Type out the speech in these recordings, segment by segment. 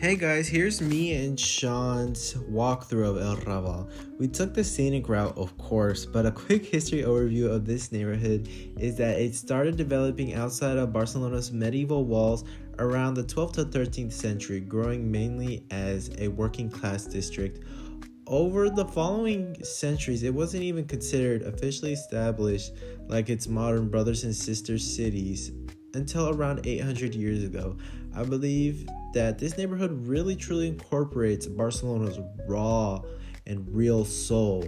Hey guys, here's me and Sean's walkthrough of El Raval. We took the scenic route, of course, but a quick history overview of this neighborhood is that it started developing outside of Barcelona's medieval walls around the 12th to 13th century, growing mainly as a working class district. Over the following centuries, it wasn't even considered officially established like its modern brothers and sister cities until around 800 years ago. I believe that this neighborhood really truly incorporates Barcelona's raw and real soul.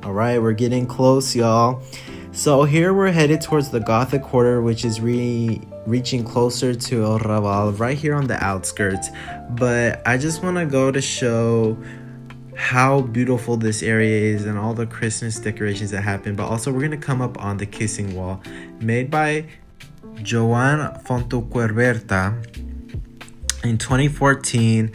Alright, we're getting close, y'all. So here we're headed towards the Gothic Quarter, which is reaching closer to El Raval, right here on the outskirts. But I just want to go to show how beautiful this area is and all the Christmas decorations that happen. But also we're going to come up on the Kissing Wall, made by Joan Fontocuberta in 2014.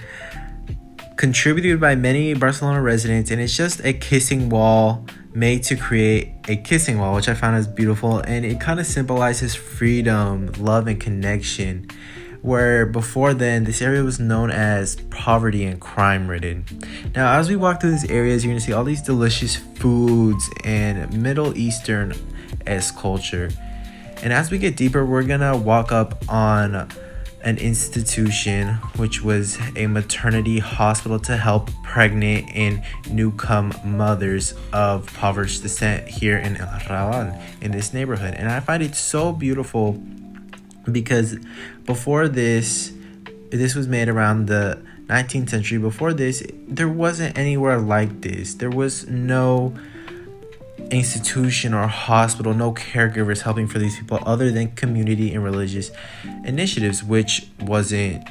Contributed by many Barcelona residents, and it's just a kissing wall made to create a kissing wall, which I found is beautiful, and it kind of symbolizes freedom, love, and connection, where before then this area was known as poverty and crime ridden. Now as we walk through these areas, you're gonna see all these delicious foods and Middle Eastern-esque culture, and as we get deeper we're gonna walk up on an institution which was a maternity hospital to help pregnant and newcome mothers of impoverished descent here in El Raval, in this neighborhood. And I find it so beautiful because before this was made around the 19th century. Before this, there wasn't anywhere like this. There was no institution or hospital, no caregivers helping for these people other than community and religious initiatives, which wasn't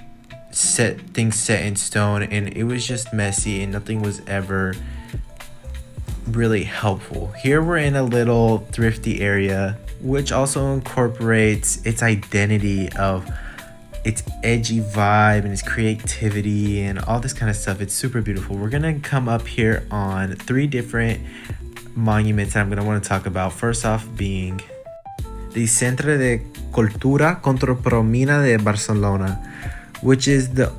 set in stone, and it was just messy and nothing was ever really helpful. Here we're in a little thrifty area which also incorporates its identity of its edgy vibe and its creativity and all this kind of stuff. It's super beautiful. We're gonna come up here on 3 different monuments that I'm going to want to talk about. First off being the Centre de Cultura Contemporánea de Barcelona, which is the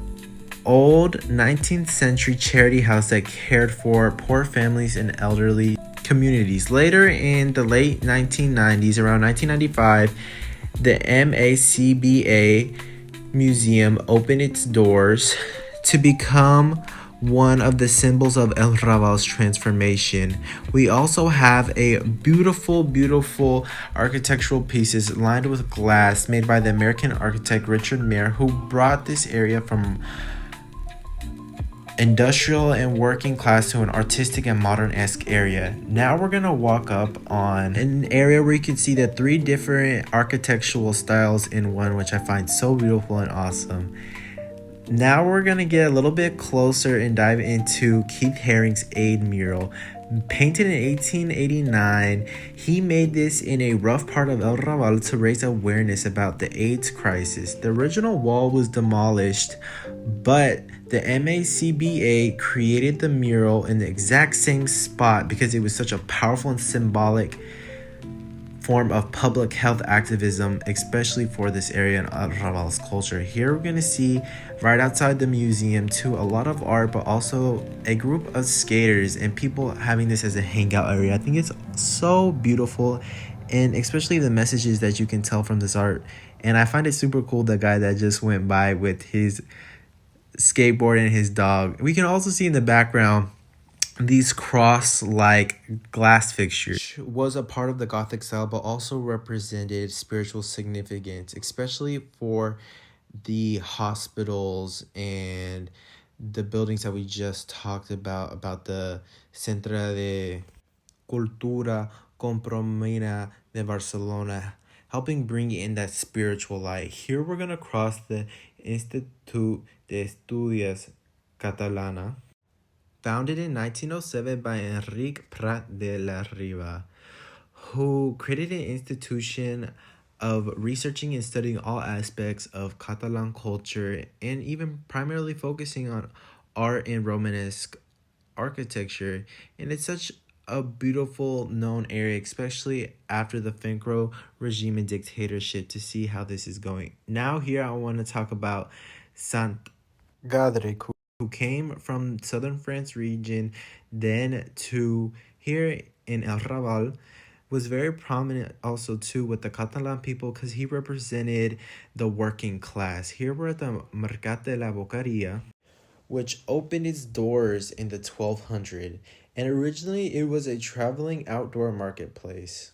old 19th century charity house that cared for poor families and elderly communities. Later in the late 1990s, around 1995, the MACBA Museum opened its doors to become one of the symbols of El Raval's transformation. We also have a beautiful architectural pieces lined with glass made by the American architect Richard Mayer, who brought this area from industrial and working class to an artistic and modern-esque area. Now we're gonna walk up on an area where you can see the 3 different architectural styles in one, which I find so beautiful and awesome. Now we're going to get a little bit closer and dive into Keith Haring's Aid mural. Painted in 1889, he made this in a rough part of El Raval to raise awareness about the AIDS crisis. The original wall was demolished, but the MACBA created the mural in the exact same spot because it was such a powerful and symbolic form of public health activism, especially for this area in El Raval's culture. Here we're going to see right outside the museum too a lot of art, but also a group of skaters and people having this as a hangout area. I think it's so beautiful and especially the messages that you can tell from this art. And I find it super cool, the guy that just went by with his skateboard and his dog. We can also see in the background these cross-like glass fixtures was a part of the Gothic style, but also represented spiritual significance, especially for the hospitals and the buildings that we just talked about the Centre de Cultura Compromina de Barcelona, helping bring in that spiritual light. Here we're gonna cross the Institut de Estudios Catalana, founded in 1907 by Enric Prat de la Riba, who created an institution of researching and studying all aspects of Catalan culture and even primarily focusing on art and Romanesque architecture. And it's such a beautiful known area, especially after the Franco regime and dictatorship, to see how this is going. Now here I want to talk about Sant Gadric, who came from southern France region, then to here in El Raval, was very prominent also too with the Catalan people because he represented the working class. Here we're at the Mercat de la Boqueria, which opened its doors in the 1200, and originally it was a traveling outdoor marketplace.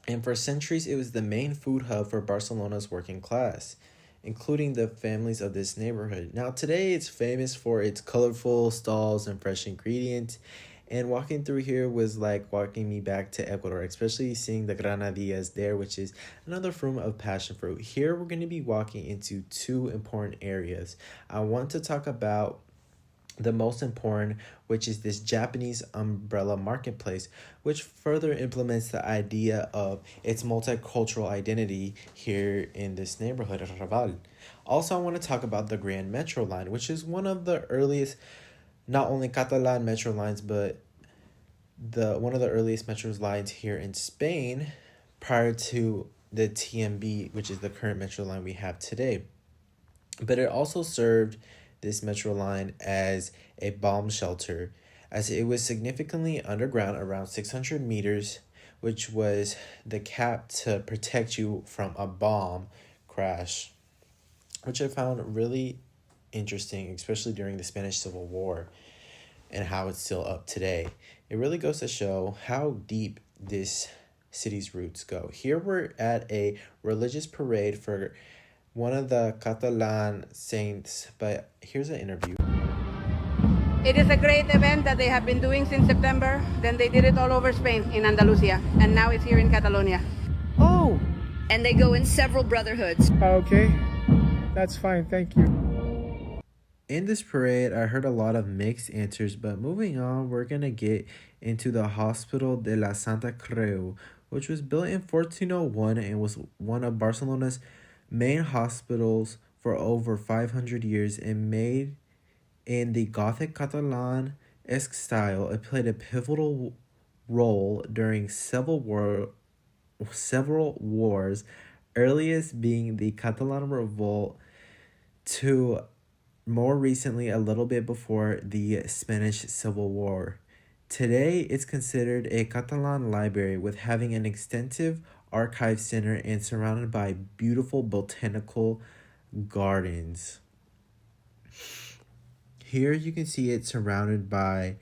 And for centuries, it was the main food hub for Barcelona's working class, including the families of this neighborhood. Now, today it's famous for its colorful stalls and fresh ingredients. And walking through here was like walking me back to Ecuador, especially seeing the granadillas there, which is another form of passion fruit. Here we're going to be walking into two important areas. I want to talk about the most important, which is this Japanese umbrella marketplace, which further implements the idea of its multicultural identity here in this neighborhood of Raval. Also, I want to talk about the Grand Metro line, which is one of the earliest, not only Catalan metro lines, but one of the earliest metro lines here in Spain prior to the TMB, which is the current metro line we have today. But it also served this metro line as a bomb shelter, as it was significantly underground around 600 meters, which was the cap to protect you from a bomb crash, which I found really interesting, especially during the Spanish Civil War and how it's still up today. It really goes to show how deep this city's roots go. Here we're at a religious parade for one of the Catalan saints, but here's an interview. It is a great event that they have been doing since September. Then they did it all over Spain, in Andalusia, and now it's here in Catalonia. Oh, And they go in several brotherhoods. okay. That's fine, thank you. In this parade, I heard a lot of mixed answers, but moving on, we're going to get into the Hospital de la Santa Creu, which was built in 1401 and was one of Barcelona's main hospitals for over 500 years and made in the Gothic Catalan-esque style. It played a pivotal role during several wars, earliest being the Catalan Revolt to more recently, a little bit before the Spanish Civil War. Today, it's considered a Catalan library with having an extensive archive center and surrounded by beautiful botanical gardens. Here you can see it surrounded by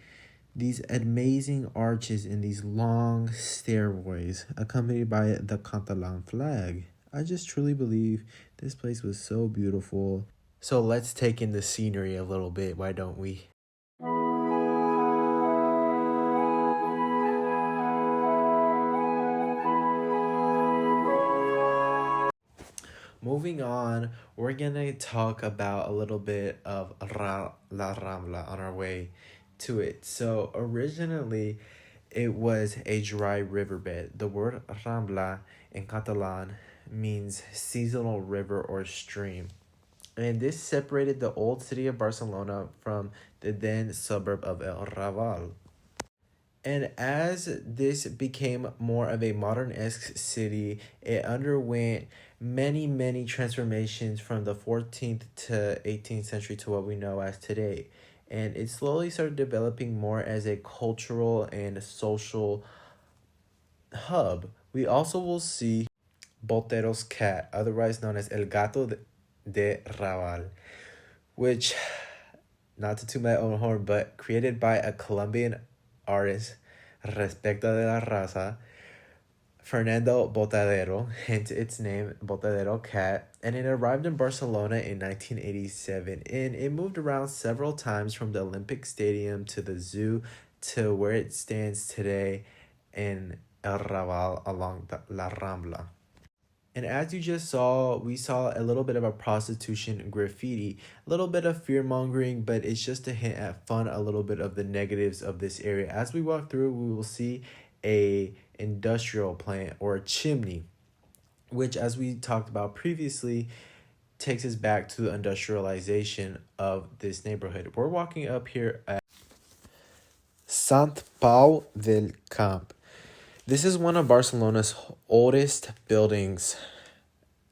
these amazing arches and these long stairways accompanied by the Catalan flag. I just truly believe this place was so beautiful. So let's take in the scenery a little bit, why don't we? Moving on, we're gonna talk about a little bit of La Rambla on our way to it. So originally, it was a dry riverbed. The word Rambla in Catalan means seasonal river or stream. And this separated the old city of Barcelona from the then suburb of El Raval. And as this became more of a modern-esque city, it underwent many transformations from the 14th to 18th century to what we know as today. And it slowly started developing more as a cultural and social hub. We also will see Botero's cat, otherwise known as El Gato de Raval, which, not to toot my own horn, but created by a Colombian artist, Respecta de la Raza, Fernando Botadero, hence its name, Botadero Cat, and it arrived in Barcelona in 1987, and it moved around several times from the Olympic Stadium to the zoo to where it stands today in El Raval along La Rambla. And as you just saw, we saw a little bit of a prostitution graffiti, a little bit of fear mongering, but it's just to hint at fun, a little bit of the negatives of this area. As we walk through, we will see a industrial plant or a chimney, which, as we talked about previously, takes us back to the industrialization of this neighborhood. We're walking up here at Sant Pau del Camp. This is one of Barcelona's oldest buildings,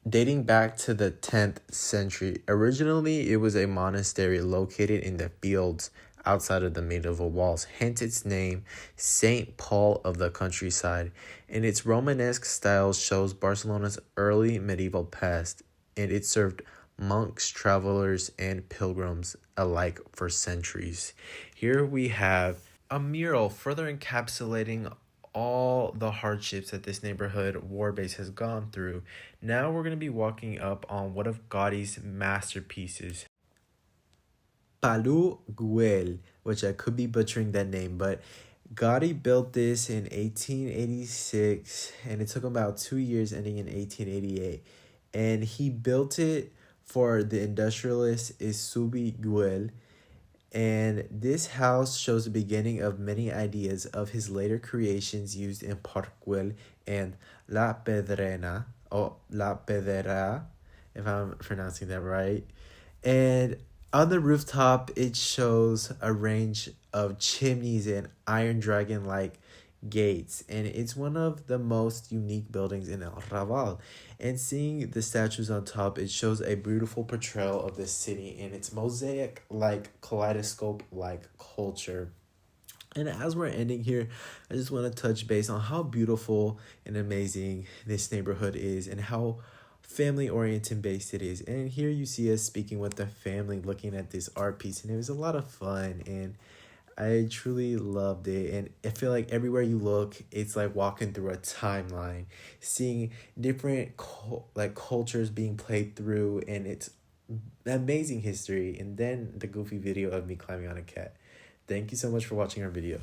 dating back to the 10th century. Originally, it was a monastery located in the fields outside of the medieval walls, hence its name, Saint Paul of the countryside. And its Romanesque style shows Barcelona's early medieval past, and it served monks, travelers, and pilgrims alike for centuries. Here we have a mural further encapsulating all the hardships that this neighborhood war base has gone through. Now we're going to be walking up on one of Gaudi's masterpieces, Palau Güell, which I could be butchering that name, but Gaudi built this in 1886, and it took him about 2 years, ending in 1888. And he built it for the industrialist Isubi Güell. And this house shows the beginning of many ideas of his later creations used in Parc Güell and La Pedrena, or La Pedrera, if I'm pronouncing that right. And on the rooftop, it shows a range of chimneys and iron dragon-like gates, and it's one of the most unique buildings in El Raval. And seeing the statues on top, it shows a beautiful portrayal of the city and its mosaic-like, kaleidoscope-like culture. And as we're ending here, I just want to touch base on how beautiful and amazing this neighborhood is and how family-oriented based it is. And here you see us speaking with the family, looking at this art piece, and it was a lot of fun, and I truly loved it. And I feel like everywhere you look, it's like walking through a timeline, seeing different cultures being played through, and it's amazing history. And then the goofy video of me climbing on a cat. Thank you so much for watching our video.